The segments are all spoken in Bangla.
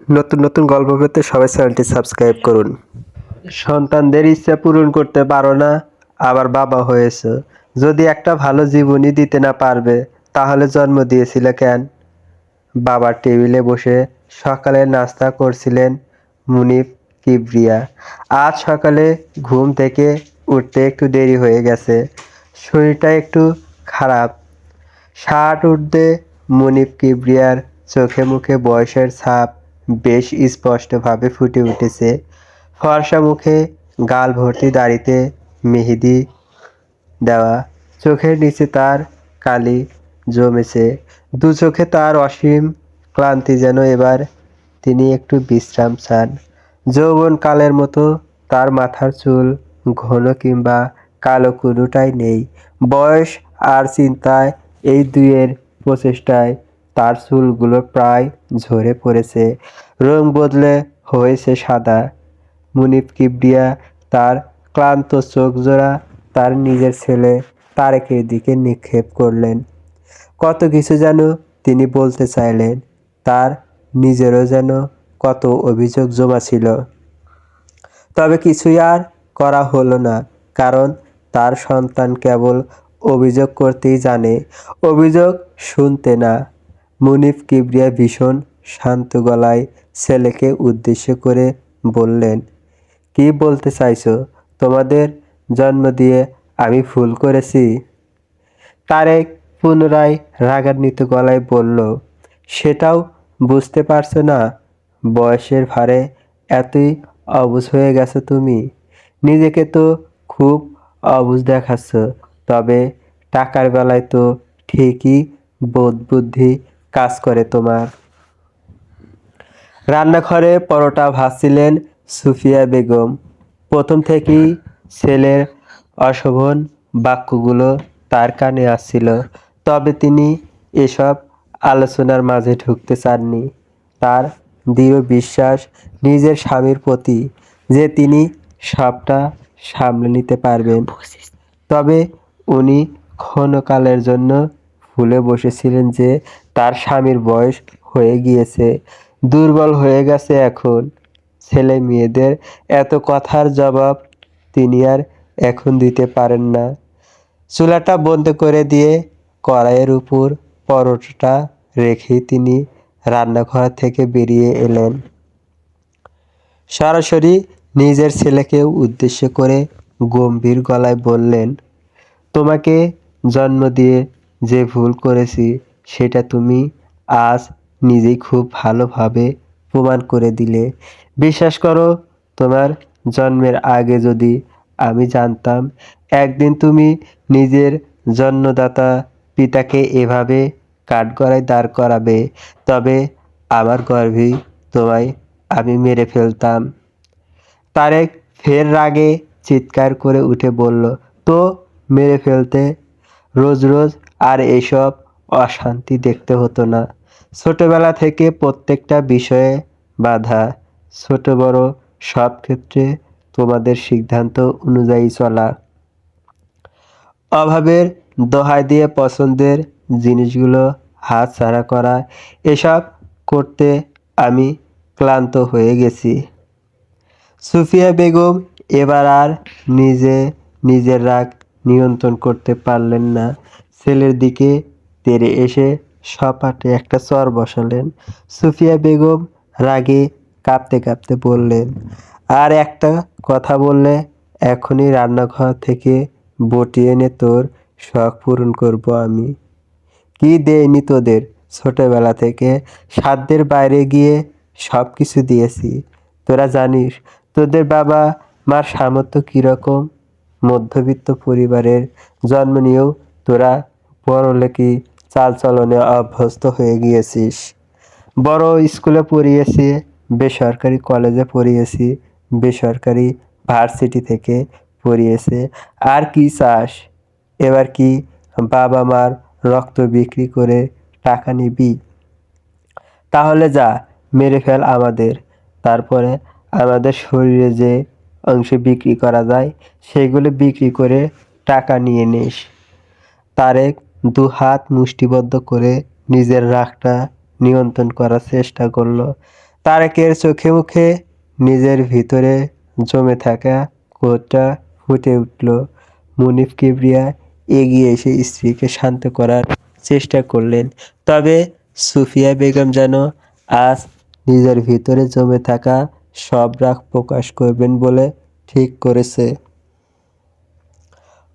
নতুন নতুন গল্প পেতে সবাই চ্যানেলটি সাবস্ক্রাইব করুন। সন্তানদের ইচ্ছা পূরণ করতে পারো না, আবার বাবা হয়েছে। যদি একটা ভালো জীবনই দিতে না পারবে, তাহলে জন্ম দিয়েছিলে কেন? বাবার টেবিলে বসে সকালে নাস্তা করছিলেন মুনিফ কিবরিয়া। আজ সকালে ঘুম থেকে উঠতে একটু দেরি হয়ে গেছে, শরীরটা একটু খারাপ। ষাট ঊর্ধ্বে মুনিফ কিবরিয়ার চোখে মুখে বয়সের ছাপ বেশ স্পষ্টভাবে ফুটে উঠেছে। ফর্সা মুখে, গাল ভর্তি দাড়িতে মেহেদি দেওয়া, চোখের নিচে তার কালি জমেছে। দু চোখে তার অসীম ক্লান্তি, যেন এবার তিনি একটু বিশ্রাম চান। যৌবনকালের মতো তার মাথার চুল ঘন কিংবা কালো কোনোটাই নেই। বয়স আর চিন্তায়, এই দুইয়ের প্রচেষ্টায় তার চুলগুলো প্রায় ঝরে পড়েছে, রং বদলে হয়েছে সাদা। মুনিফ কিবরিয়া তার ক্লান্ত চোখজোড়া তার নিজের ছেলে তারেকের দিকে নিক্ষেপ করলেন। কত কিছু যেন তিনি বলতে চাইলেন, তার নিজেরও যেন কত অভিযোগ জমা ছিল। তবে কিছুই আর করা হলো না, কারণ তার সন্তান কেবল অভিযোগ করতেই জানে, অভিযোগ শুনতে না। মুনিফ কিবরিয়া ভীষণ শান্ত গলায় ছেলেকে উদ্দেশ্য করে বললেন, কি বলতে চাইছো? তোমাদের জন্ম দিয়ে আমি ভুল করেছি? তারেক পুনরায় রাগান্বিত গলায় বলল, সেটাও বুঝতে পারছো না? বয়সের ভারে এতই অবুঝ হয়ে গেছো তুমি? নিজেকে তো খুব অবুঝ দেখাচ্ছ, তবে টাকার বেলায় তো ঠিকই বোধ বুদ্ধি কাজ করে তোমার। রান্নাঘরে পরোটা ভাজছিলেন সুফিয়া বেগম। প্রথম থেকেই ছেলের অশোভন বাক্যগুলো তার কানে আসছিল, তবে তিনি এসব আলোচনার মাঝে ঢুকতে চাননি। তার দৃঢ় বিশ্বাস নিজের স্বামীর প্রতি যে তিনি সবটা সামলে নিতে পারবেন। তবে উনি ক্ষণকালের জন্য ভুলে বসেছিলেন যে তার স্বামীর বয়স হয়ে গিয়েছে, দুর্বল হয়ে গেছে এখন। ছেলে মেয়েদের এত কথার জবাব তিনি আর এখন দিতে পারেন না। চুলাটা বন্ধ করে দিয়ে কড়াইয়ের উপর পরোটাটা রেখেই তিনি রান্নাঘর থেকে বেরিয়ে এলেন। সরাসরি নিজের ছেলেকে উদ্দেশ্য করে গম্ভীর গলায় বললেন, তোমাকে জন্ম দিয়ে যে ভুল করেছি, সেটা তুমি আজ নিজেই খুব ভালোভাবে প্রমাণ করে দিলে। বিশ্বাস করো, তোমার জন্মের আগে যদি আমি জানতাম একদিন তুমি নিজের জন্মদাতা পিতাকে এভাবে কাঠগড়ায় দাঁড় করাবে, তবে আমার গর্ভেই তোমায় আমি মেরে ফেলতাম। তারেক ফের রাগে চিৎকার করে উঠে বলল, তো মেরে ফেলতে? রোজ রোজ আর এসব অশান্তি দেখতে হতো না। ছোটবেলা থেকে প্রত্যেকটা বিষয়ে বাধা, ছোট বড় সব ক্ষেত্রে তোমাদের সিদ্ধান্ত অনুযায়ী চলা, অভাবের দোহাই দিয়ে পছন্দের জিনিসগুলো হাতছাড়া করা, এসব করতে আমি ক্লান্ত হয়ে গেছি। সুফিয়া বেগম এবার আর নিজের রাগ নিয়ন্ত্রণ করতে পারলেন না। ছেলের দিকে তেড়ে এসে সপাটে একটা চড় বসালেন। সুফিয়া বেগম রাগে কাঁপতে কাঁপতে বললেন, আর একটা কথা বললে এখনই রান্নাঘর থেকে বটি এনে তোর শখ পূরণ করব আমি। কি দেয়নি তোদের? ছোটবেলা থেকে সাধ্যের বাইরে গিয়ে সব কিছু দিয়েছি। তোরা জানিস তোদের বাবা মার সামর্থ্য কীরকম? মধ্যবিত্ত পরিবারের জন্ম নিয়েও তোরা বড়লোকি চালচলনে অভ্যস্ত হয়ে গিয়েছিস। বড় স্কুলে পড়িয়েছি, বেসরকারি কলেজে পড়িয়েছি, বেসরকারি ভার্সিটি থেকে পড়িয়েছে। আর কি চাস? এবার কি বাবা মার রক্ত বিক্রি করে টাকা নিবি? তাহলে যা, মেরে ফেল আমাদের। তারপরে আমাদের শরীরে যে অংশ বিক্রি করা যায়, সেগুলো বিক্রি করে টাকা নিয়ে নিস। তারেক দু হাত মুষ্টিবদ্ধ করে নিজের রাগটা নিয়ন্ত্রণ করার চেষ্টা করল। তারেকের চোখে মুখে নিজের ভিতরে জমে থাকা ক্রোধটা ফুটে উঠল। মুনিফ কিবরিয়া এগিয়ে এসে স্ত্রীকে শান্ত করার চেষ্টা করলেন, তবে সুফিয়া বেগম যেন আজ নিজের ভিতরে জমে থাকা সব রাগ প্রকাশ করবেন বলে ঠিক করেছে।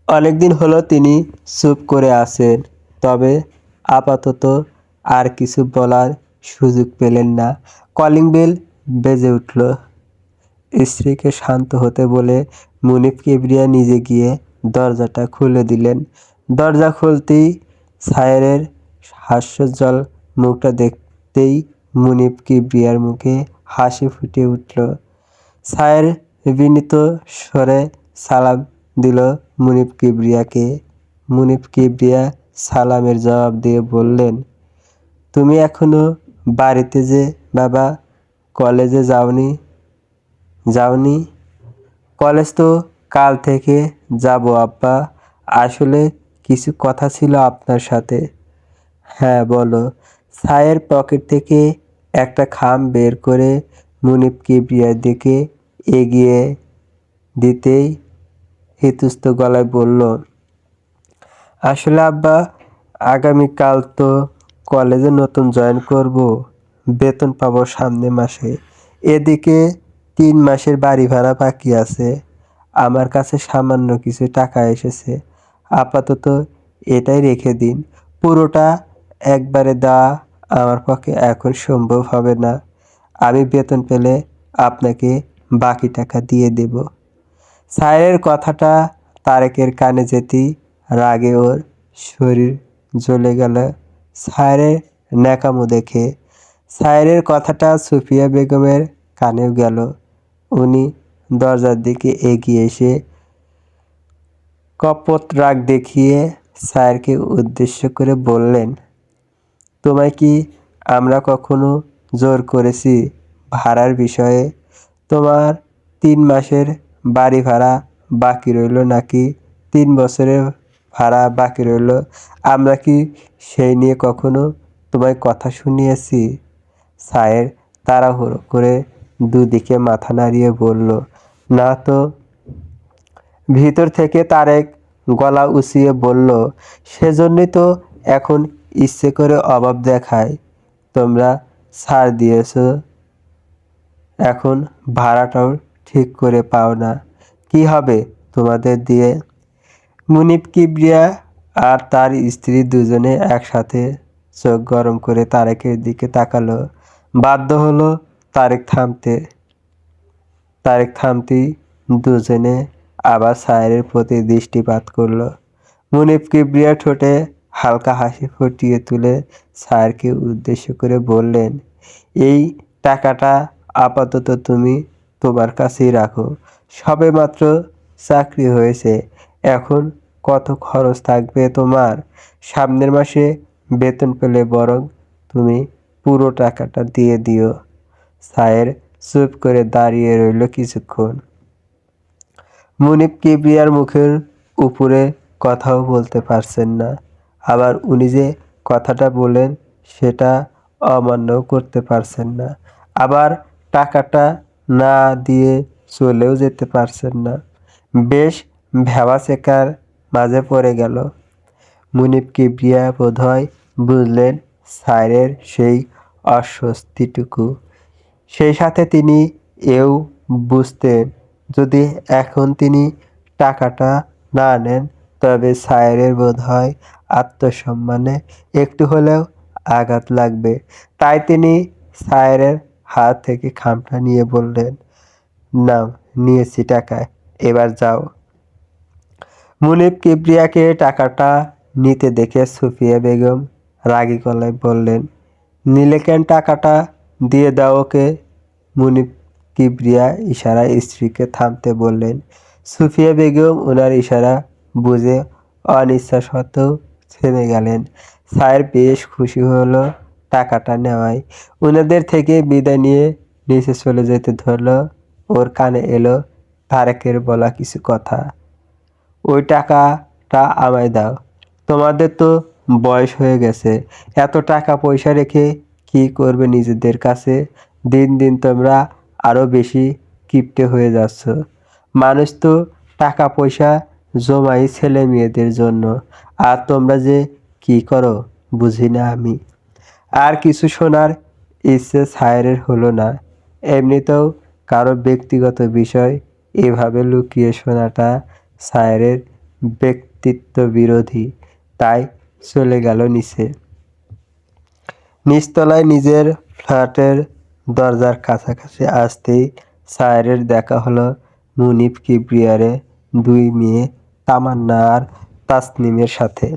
অনেকদিন হলো তিনি চুপ করে আছেন, তবে আপাতত আর কিছু বলার সুযোগ পেলেন না। কলিং বেল বেজে উঠল। স্ত্রীকে শান্ত হতে বলে মুনিফ কিবরিয়া নিজে গিয়ে দরজাটা খুলে দিলেন। দরজা খুলতেই সায়েরের হাস্যোজ্জ্বল মুখটা দেখতেই মুনিফ কিবরিয়ার মুখে হাসি ফুটে উঠল। সায়ের বিনীত স্বরে সালাম দিল মুনিফ কিবরিয়াকে। মুনিফ কিবরিয়া সালামের জবাব দিয়ে বললেন, তুমি এখনো বাড়িতে যে বাবা, কলেজে যাওনি? কলেজ তো কাল থেকে যাব আব্বা, আসলে কিছু কথা ছিল আপনার সাথে। হ্যাঁ বলো। সায়ের পকেট থেকে একটা খাম বের করে মুনিফ কিবরিয়ার দিকে এগিয়ে দিতেই হিতস্ত গলায় বলল, আসলে আব্বা, আগামীকাল তো কলেজে নতুন জয়েন করব, বেতন পাবো সামনে মাসে। এদিকে 3 মাসের বাড়ি ভাড়া বাকি আছে। আমার কাছে সামান্য কিছু টাকা এসেছে, আপাতত এটাই রেখে দিন। পুরোটা একবারে দেওয়া আমার পক্ষে এখন সম্ভব হবে না। আমি বেতন পেলে আপনাকে বাকি টাকা দিয়ে দেব। সায়েরের কথাটা তারেকের কানে যেতেই রাগে ওর শরীর জ্বলে গেল। সায়েরের ন্যাকামো দেখে। সায়েরের কথাটা সুফিয়া বেগমের কানেও গেল। উনি দরজার দিকে এগিয়ে এসে কপট রাগ দেখিয়ে সায়েরকে উদ্দেশ্য করে বললেন, তোমায় কি আমরা কখনো জোর করেছি ভাড়ার বিষয়ে? তোমার 3 মাসের বাড়ি ভাড়া বাকি রইল নাকি 3 বছরের ভাড়া বাকি রইল? আমরা কি সেই নিয়ে কখনো তোমায় কথা শুনিয়েছি? সায়ের তাড়াহুড়ো করে দুদিকে মাথা নাড়িয়ে বলল, না তো। ভিতর থেকে তারেক গলা উঁচিয়ে বলল, সেজন্যই তো এখন ইচ্ছে করে অভাব দেখায়। তোমরা ছাড় দিয়েছ, এখন ভাড়াটাও ঠিক করে পাও না, কি হবে তোমাদের দিয়ে? মুনিফ কিবরিয়া আর তার স্ত্রী দুজনে একসাথে চোখ গরম করে তারেকের দিকে তাকালো। বাধ্য হলো তারেক থামতেই দুজনে আবার সায়েরের প্রতি দৃষ্টিপাত করলো। মুনিফ কিবরিয়া ঠোঁটে হালকা হাসি ফুটিয়ে তুলে সায়েরকে উদ্দেশ্য করে বললেন, এই টাকাটা আপাতত তুমি তোমার কাছেই রাখো। সবেমাত্র চাকরি হয়েছে, এখন কত খরচ থাকবে তোমার? সামনের মাসে বেতন পেলে বরং তুমি পুরো টাকাটা দিয়ে দিও। সায়ের চুপ করে দাঁড়িয়ে রইল কিছুক্ষণ। মুনিফ কিবরিয়ার মুখের উপরে কথাও বলতে পারছেন না, আবার উনি যে কথাটা বলেন সেটা অমান্যও করতে পারছেন না, আবার টাকাটা না দিয়ে চলেও যেতে পারছেন না। বেশ ভ্যাবাচ্যাকার মাঝে পড়ে গেল। মুনিফ কিবরিয়া বোধহয় বুঝলেন সায়েরের সেই অস্বস্তিটুকু। সেই সাথে তিনি এও বুঝতেন, যদি এখন তিনি টাকাটা না নেন তবে সায়েরের বোধহয় আত্মসম্মানে একটু হলেও আঘাত লাগবে। তাই তিনি সায়েরের হাত থেকে খামটা নিয়ে বললেন, নাও, নিয়েছি টাকা, এবার যাও। মুনিফ কিবরিয়াকে টাকাটা নিতে দেখে সুফিয়া বেগম রাগী গলায় বললেন, নিলে কেন টাকাটা? দিয়ে দাও ওকে। মুনিফ কিবরিয়া ইশারায় স্ত্রীকে থামতে বললেন। সুফিয়া বেগম ওনার ইশারা বুঝে অনিচ্ছা সত্ত্বেও থেমে গেলেন। সায়ের বেশ খুশি হলো টাকাটা নেওয়ায়। ওনাদের থেকে বিদায় নিয়ে নিচে চলে যেতে ধরলো। ওর কানে এলো তারেকের বলা কিছু কথা। ওই টাকাটা আমায় দাও, তোমাদের তো বয়স হয়ে গেছে, এত টাকা পয়সা রেখে কি করবে নিজেদের কাছে? দিন দিন তোমরা আরও বেশি কিপ্টে হয়ে যাচ্ছ। মানুষ তো টাকা পয়সা জমাই ছেলে মেয়েদের জন্য, আর তোমরা যে কি করো বুঝি না আমি। আর কিছু শোনার ইচ্ছে সায়রের হলো না। এমনিতেও কারো ব্যক্তিগত বিষয় এভাবে লুকিয়ে শোনাটা সায়রের ব্যক্তিত্ব বিরোধী, তাই চলে গেল নিচে। নিচতলায় নিজের ফ্ল্যাটের দরজার কাছাকাছি আসতেই সায়রের দেখা হলো মুনিফ কিবরিয়ারে দুই মেয়ে তামান্না আর তাসনিমের সাথে।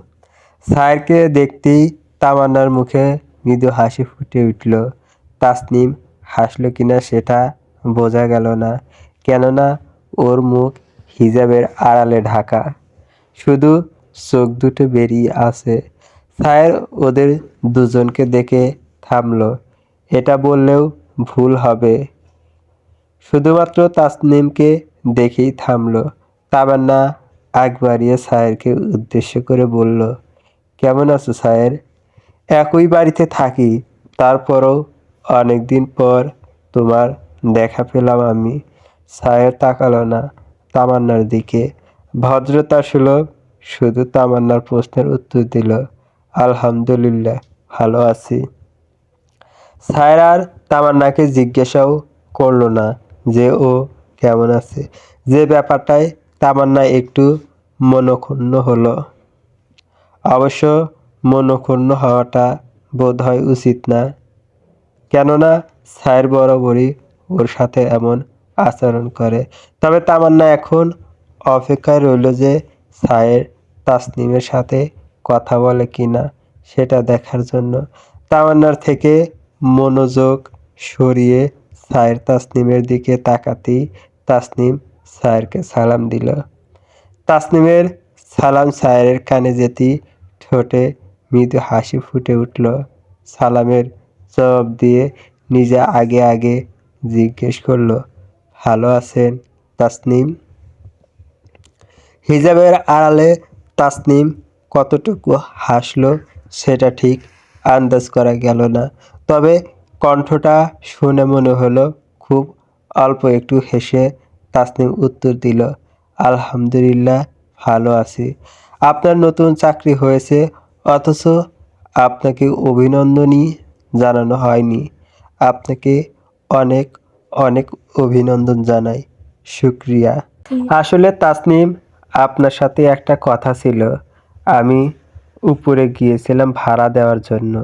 সায়রকে দেখতেই তামান্নার মুখে মৃদু হাসি ফুটে উঠল। তাসনিম হাসল কিনা সেটা বোঝা গেল না, কেননা ওর মুখ হিজাবের আড়ালে ঢাকা, শুধু চোখ দুটো বেরিয়ে আছে। সায়র ওদের দুজনকে দেখে থামলো। এটা বললেও ভুল হবে, শুধুমাত্র তাসনিমকে দেখেই থামলো। তামান্না আগ বাড়িয়ে সায়রকে উদ্দেশ্য করে বলল, কেমন আছো সায়র? একই বাড়িতে থাকি, তারপরও অনেকদিন পর তোমার দেখা পেলাম আমি। সায়র তাকালো না তামান্নার দিকে, ভদ্রতা সুলভ শুধু তামান্নার প্রশ্নের উত্তর দিল, আলহামদুলিল্লাহ ভালো আছি। সায়র আর তামান্নাকে জিজ্ঞাসাও করলো না যে ও কেমন আছে, যে ব্যাপারটায় তামান্না একটু মনক্ষুণ্ণ হলো। অবশ্য মনক্ষুণ্ণ হওয়াটা বোধহয় উচিত না, কেননা সায়র বরাবরই ওর সাথে এমন আচরণ করে। তবে তামান্না এখন অপেক্ষায় রইল যে সায়র তাসনিমের সাথে কথা বলে কিনা সেটা দেখার জন্য। তামান্নার থেকে মনোযোগ সরিয়ে সায়র তাসনিমের দিকে তাকাতেই তাসনিম সায়রকে সালাম দিল। তাসনিমের সালাম সায়রের কানে যেতেই ঠোঁটে মৃদু হাসি ফুটে উঠল। সালামের জবাব দিয়ে নিজে আগে আগে জিজ্ঞেস করলো, ভালো আছেন তাসনিম? হিজাবের আড়ালে তাসনিম কতটুকু হাসলো সেটা ঠিক আন্দাজ করা গেল না, তবে কণ্ঠটা শুনে মনে হলো খুব অল্প একটু হেসে তাসনিম উত্তর দিল, আলহামদুলিল্লাহ ভালো আছি। আপনার নতুন চাকরি হয়েছে, অথচ আপনাকে অভিনন্দনই জানানো হয়নি। আপনাকে অনেক অনেক অভিনন্দন জানাই। শুক্রিয়া। আসলে তাসনিম, আপনার সাথে একটা কথা ছিল। আমি উপরে গিয়েছিলাম ভাড়া দেওয়ার জন্য।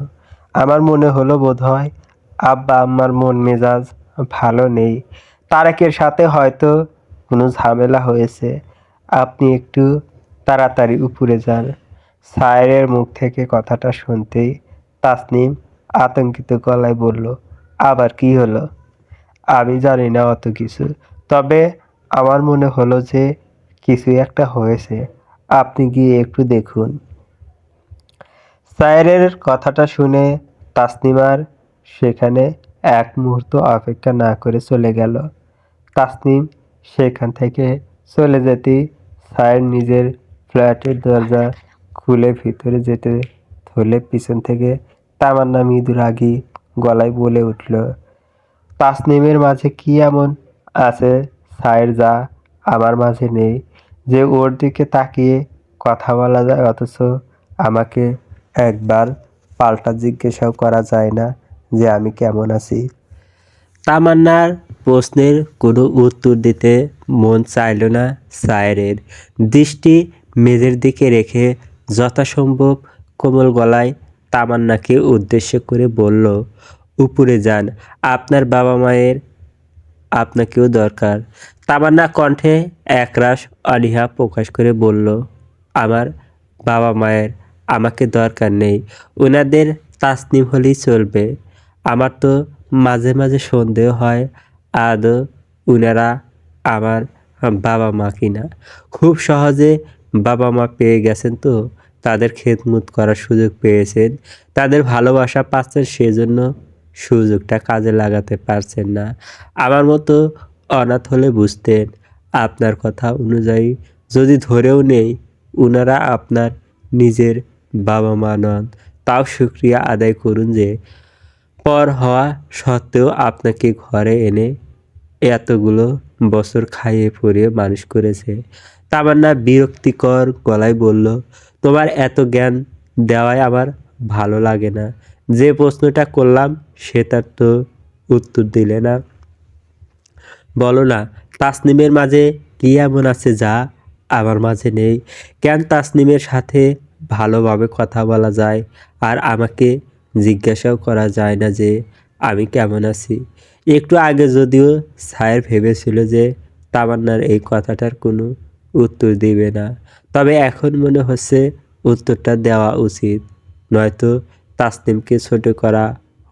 আমার মনে হলো বোধহয় আব্বা আম্মার মন মেজাজ ভালো নেই, তারেকের সাথে হয়তো কোনো ঝামেলা হয়েছে। আপনি একটু তাড়াতাড়ি উপরে যান। সায়রের মুখ থেকে কথাটা শুনতেই তাসনিম আতঙ্কিত গলায় বলল, আবার কি হলো? আমি জানি না অত কিছু, তবে আমার মনে হলো যে কিছু একটা হয়েছে। আপনি গিয়ে একটু দেখুন। সায়রের কথাটা শুনে তাসনিমার সেখানে এক মুহূর্ত অপেক্ষা না করে চলে গেল। তাসনিম সেখান থেকে চলে যেতেই সায়র নিজের ফ্ল্যাটের দরজা খুলে ভিতরে যেতে ধরলে পিছন থেকে তামান্না মৃদু রাগী গলায় বলে উঠল, তাসনিমের মাঝে কি এমন আছে সায়র যা আমার মাঝে নেই, যে ওর দিকে তাকিয়ে কথা বলা যায় অথচ আমাকে একবার পাল্টা জিজ্ঞাসাও করা যায় না যে আমি কেমন আছি। তামান্নার প্রশ্নের কোনো উত্তর দিতে মন চাইল না সায়রের। দৃষ্টি মেঝের দিকে রেখে যথাসম্ভব কোমল গলায় তামান্নাকে উদ্দেশ্য করে বলল, উপরে যান, আপনার বাবা মায়ের আপনাকেও দরকার। তামান্না কণ্ঠে একরাশ অনীহা প্রকাশ করে বলল, আমার বাবা মায়ের আমাকে দরকার নেই, ওনাদের তাসনিম হলেই চলবে। আমার তো মাঝে মাঝে সন্দেহ হয় আদৌ উনারা আমার বাবা মা কিনা। খুব সহজে বাবা মা পেয়ে গেছেন তো, তাদের খেদমত করার সুযোগ পেয়েছেন, তাদের ভালোবাসা পাচ্ছেন, সেজন্য সুযোগটা কাজে লাগাতে পারছেন না। আমার মতো অনাথ হলে বুঝতেন। আপনার কথা অনুযায়ী যদি ধরেও নেই উনারা আপনার নিজের বাবা মা নন, তাও শুকরিয়া আদায় করুন যে পর হওয়া সত্ত্বেও আপনাকে ঘরে এনে এতগুলো বছর খাইয়ে পরিয়ে মানুষ করেছে। তামান্না বিরক্তিকর গলায় বলল, তোমার এত জ্ঞান দেওয়ায় আমার ভালো লাগে না। যে প্রশ্নটা করলাম সেটার তো উত্তর দিলে না। বলো না, তাসনিমের মাঝে কি এমন আছে যা আমার মাঝে নেই? কেন তাসনিমের সাথে ভালোভাবে কথা বলা যায় আর আমাকে জিজ্ঞাসাও করা যায় না যে আমি কেমন আছি? একটু আগে যদিও সায়ের ভেবেছিল যে তামান্নার এই কথাটার কোনো উত্তর দিবে না, তবে এখন মনে হচ্ছে উত্তরটা দেওয়া উচিত, নয়তো তাসনিমকে ছোট করা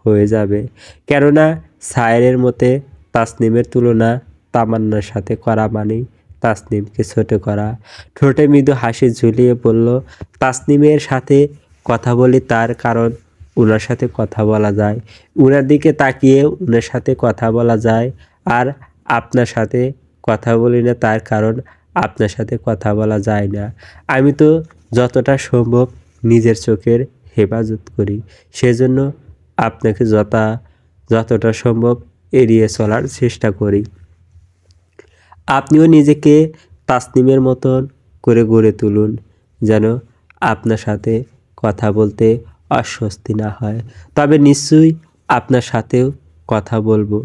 হয়ে যাবে। কেননা সায়েরের মতে তাসনিমের তুলনা তামান্নার সাথে করা মানেই তাসনিমকে ছোট করা। ঠোঁটে মৃদু হাসি ঝুলিয়ে বলল, তাসনিমের সাথে কথা বলি তার কারণ উনার সাথে কথা বলা যায়, উনার দিকে তাকিয়ে উনার সাথে কথা বলা যায়। আর আপনার সাথে কথা বলি না তার কারণ আপনার সাথে কথা বলা যায় না। আমি তো যতটা সম্ভব নিজের চোখের হেফাজত করি, সেজন্য আপনাকে যতটা সম্ভব এড়িয়ে চলার চেষ্টা করি। আপনিও নিজেকে তাসনিমের মতন করে গড়ে তুলুন, যেন আপনার সাথে কথা বলতে অস্বস্তি না হয়। তবে নিশ্চয়ই আপনার সাথেও কথা বলবো।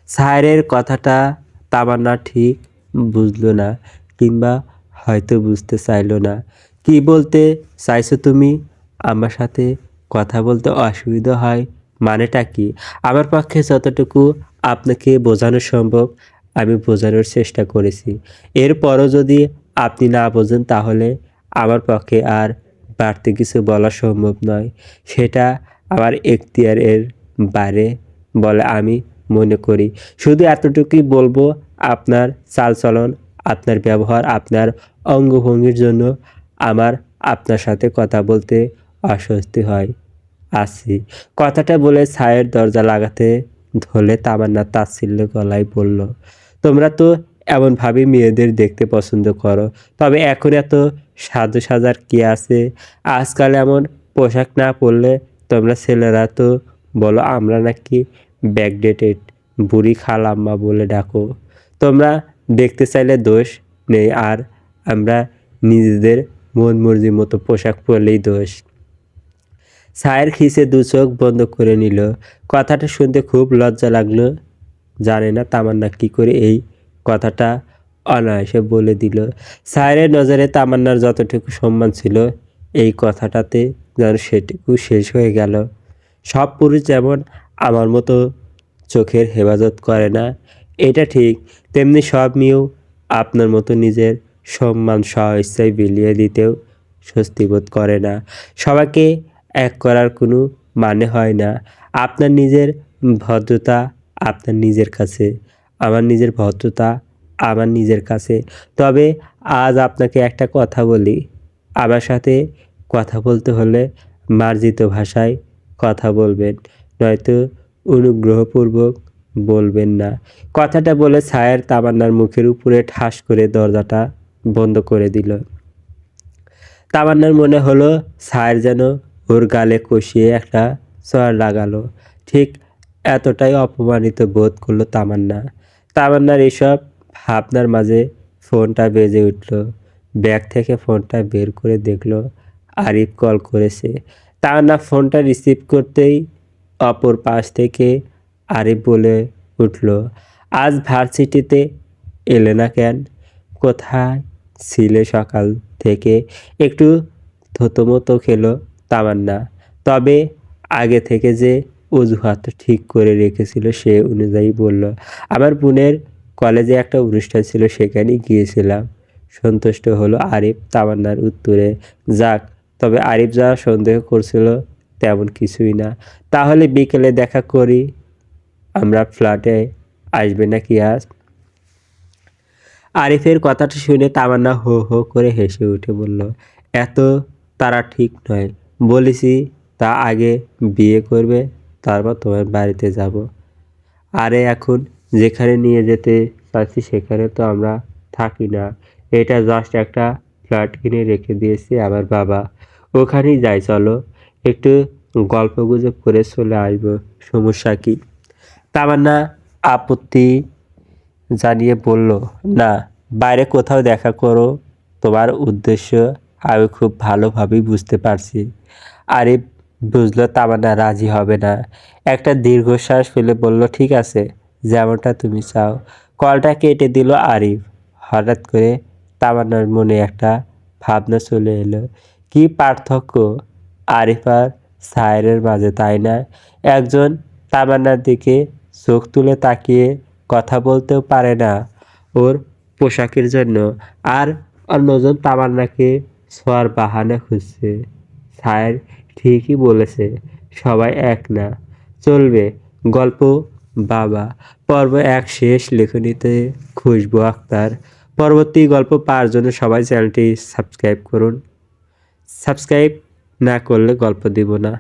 সাহেরের কথাটা তামান্না ঠিক বুঝলো না, কিংবা হয়তো বুঝতে চাইলো না। কি বলতে চাইছো তুমি? আমার সাথে কথা বলতে অসুবিধা হয় মানেটা কি? আমার পক্ষে যতটুকু আপনাকে বোঝানো সম্ভব আমি বোঝানোর চেষ্টা করেছি। এরপরও যদি আপনি না বোঝেন তাহলে আমার পক্ষে আর বাড়তি কিছু বলা সম্ভব নয়। সেটা আমার এখতিয়ারের বাইরে বলে আমি মনে করি। শুধু এতটুকুই বলবো, আপনার চালচলন, আপনার ব্যবহার, আপনার অঙ্গভঙ্গির জন্য আমার আপনার সাথে কথা বলতে অস্বস্তি হয়। আসি। কথাটা বলে ছায়ের দরজা লাগাতে ধরলে তামান্না তাচ্ছিল্য গলায় বলল, তোমরা তো এমনভাবে মেয়েদের দেখতে পছন্দ করো, তবে এখন এত সাজু সাজার কি আছে? আজকাল এমন পোশাক না পরলে তোমরা ছেলেরা তো বলো আমরা নাকি ব্যাকডেটেড, বুড়ি খালাম্মা বলে ডাকো। তোমরা দেখতে চাইলে দোষ নেই, আর আমরা নিজেদের মন মর্জি মতো পোশাক পরলেই দোষ। ছায়ের খিসে দু চোখ বন্ধ করে নিল। কথাটা শুনতে খুব লজ্জা লাগলো। জানে না তামান্না কি করে এই কথাটা অনায়াসে বলে দিল। ছায়ের নজরে তামান্নার যতটুকু সম্মান ছিল এই কথাটাতে যেন সেটুকু শেষ হয়ে গেল। সব পুরুষ যেমন আমার মতো চোখের হেফাজত করে না, এটা ঠিক, তেমনি সব মেয়েও আপনার মতো নিজের সম্মান স্ব-ইচ্ছায় বিলিয়ে দিতেও স্বস্তি বোধ করে না। সবাইকে এক করার কোনো মানে হয় না। আপনার নিজের ভদ্রতা আপনার নিজের কাছে, আমার নিজের ভদ্রতা আমার নিজের কাছে। তবে আজ আপনাকে একটা কথা বলি, আমার সাথে কথা বলতে হলে মার্জিত ভাষায় কথা বলবেন, নয়তো অনুগ্রহপূর্বক বলবেন না। কথাটা বলে ছায়ের তামান্নার মুখের উপরে ঠাস করে দরজাটা বন্ধ করে দিল। তামান্নার মনে হলো ছায়ের যেন ওর গালে কষিয়ে একটা চড় লাগালো। ঠিক এতটাই অপমানিত বোধ করলো তামান্না। তামান্নার এসব ভাবনার মাঝে ফোনটা বেজে উঠল। ব্যাগ থেকে ফোনটা বের করে দেখলো আরিফ কল করেছে। তামান্না ফোনটা রিসিভ করতেই অপর পাশ থেকে আরিফ বলে উঠল, আজ ভার্সিটিতে এলে না কেন? কোথায় ছিলে সকাল থেকে? একটু থতমতো খেলো তামান্না। তবে আগে থেকে যে অজুহাত ঠিক করে রেখেছিল সে অনুযায়ী বলল, আমার বোনের কলেজে একটা অনুষ্ঠান ছিল, সেখানেই গিয়েছিলাম। সন্তুষ্ট হলো আরিফ তামান্নার উত্তরে। যাক, তবে আরিফ যা সন্দেহ করছিল তেমন কিছুই না। তাহলে বিকেলে দেখা করি, আমরা ফ্ল্যাটে আসবে নাকি আজ? আরিফের কথাটা শুনে তামান্না হো হো করে হেসে উঠে বলল, এত তারা ঠিক নয়, বলেছি তা আগে বিয়ে করবে, তারপর তোমার বাড়িতে যাব। আরে এখন যেখানে নিয়ে যেতে চাচ্ছি সেখানে তো আমরা থাকি না, এটা জাস্ট একটা ফ্ল্যাট কিনে রেখে দিয়েছি আমার বাবা, ওখানেই যাই চলো। একটু গল্পগুজব করে চলে আসবো, সমস্যা কি? তামান্না আপত্তি জানিয়ে বলল, না, বাইরে কোথাও দেখা করো। তোমার উদ্দেশ্য আমি খুব ভালোভাবেই বুঝতে পারছি। আরিফ বুঝলো তামান্না রাজি হবে না। একটা দীর্ঘশ্বাস ফেলে বলল, ঠিক আছে, যেমনটা তুমি চাও। কলটা কেটে দিল আরিফ। হঠাৎ করে তামান্নার মনে একটা ভাবনা চলে এলো। কি পার্থক্য আরিফ আর সায়েরের মাঝে, তাই না? একজন তামান্নার দিকে চোখ তুলে তাকিয়ে কথা বলতেও পারে না ওর পোশাকের জন্য, আর অন্যজন তামান্নাকে ছোঁয়ার বাহানা খুঁজছে। সায়ের ঠিকই বলেছে, সবাই এক না। চলবে গল্প বাবা, পর্ব 1 শেষ। লেখনীতে খুশবু আক্তার। পরবর্তী গল্প পাওয়ার জন্য সবাই চ্যানেলটি সাবস্ক্রাইব করুন। সাবস্ক্রাইব না করলে গল্প দিব না।